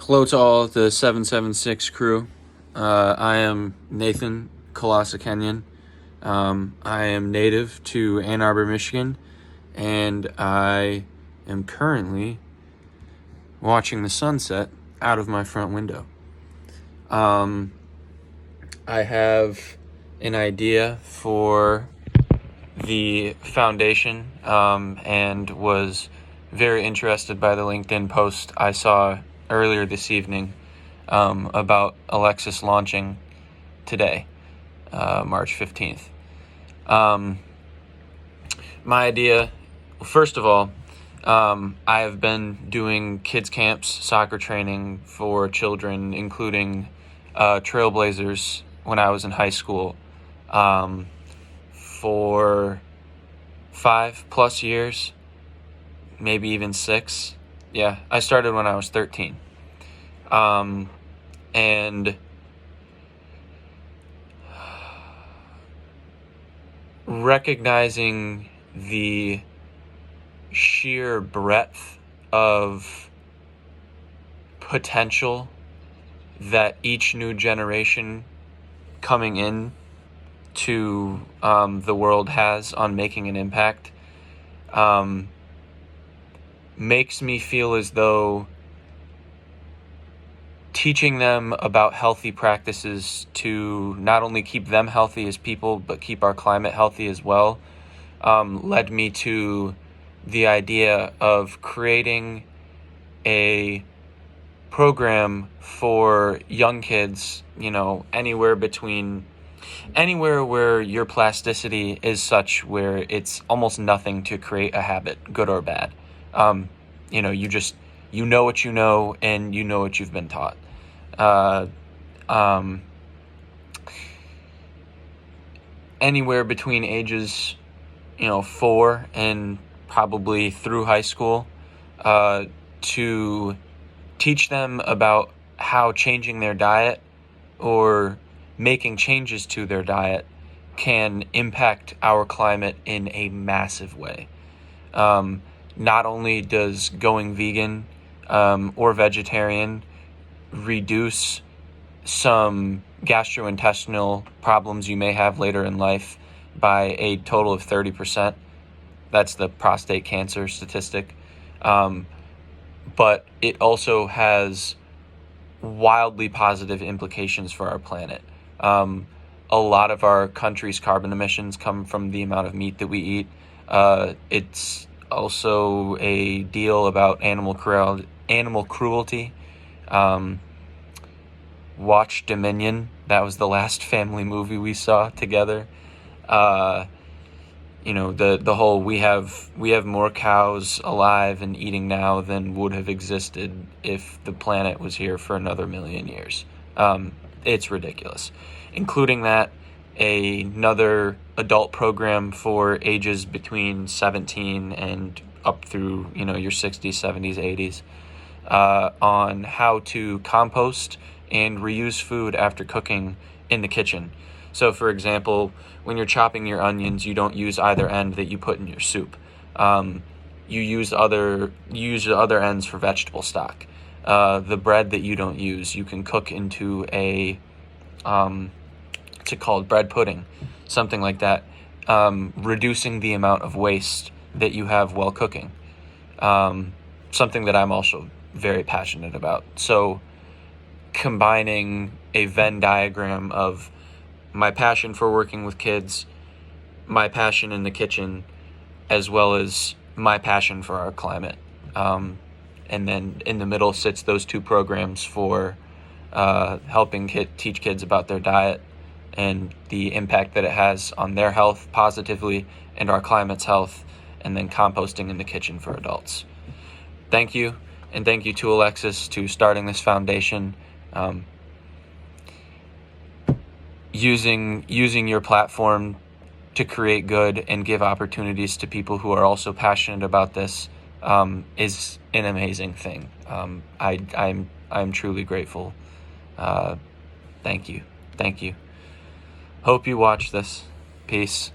Hello to all the 776 crew. I am Nathan Kalosa-Kenyon. I am native to Ann Arbor, Michigan, and I am currently watching the sunset out of my front window. I have an idea for the foundation and was very interested by the LinkedIn post I saw earlier this evening about Alexis launching today, March 15th. My idea, first of all, I have been doing kids camps, soccer training for children, including Trailblazers when I was in high school, for 5+ years, maybe even 6. Yeah, I started when I was 13. And recognizing the sheer breadth of potential that each new generation coming in to the world has on making an impact makes me feel as though teaching them about healthy practices to not only keep them healthy as people, but keep our climate healthy as well, led me to the idea of creating a program for young kids, anywhere where your plasticity is such where it's almost nothing to create a habit, good or bad. You know what you know, and you know what you've been taught. Anywhere between ages, 4 and probably through high school, to teach them about how changing their diet or making changes to their diet can impact our climate in a massive way. Not only does going vegan or vegetarian reduce some gastrointestinal problems you may have later in life by a total of 30%. That's the prostate cancer statistic. But it also has wildly positive implications for our planet. A lot of our country's carbon emissions come from the amount of meat that we eat. It's also a deal about animal cruelty. Watch Dominion. That was the last family movie we saw together. The whole we have more cows alive and eating now than would have existed if the planet was here for another million years. It's ridiculous. Including that, another adult program for ages between 17 and up through your 60s, 70s, 80s, on how to compost and reuse food after cooking in the kitchen. So, for example, when you're chopping your onions, you don't use either end that you put in your soup. You use the other ends for vegetable stock. The bread that you don't use, you can cook into what's it called, bread pudding, something like that, reducing the amount of waste that you have while cooking, something that I'm also very passionate about. So combining a Venn diagram of my passion for working with kids, my passion in the kitchen, as well as my passion for our climate. And then in the middle sits those two programs for helping teach kids about their diet and the impact that it has on their health positively and our climate's health, and then composting in the kitchen for adults. Thank you, and thank you to Alexis to starting this foundation. Using your platform to create good and give opportunities to people who are also passionate about this is an amazing thing. I'm truly grateful. Thank you. Hope you watch this. Peace.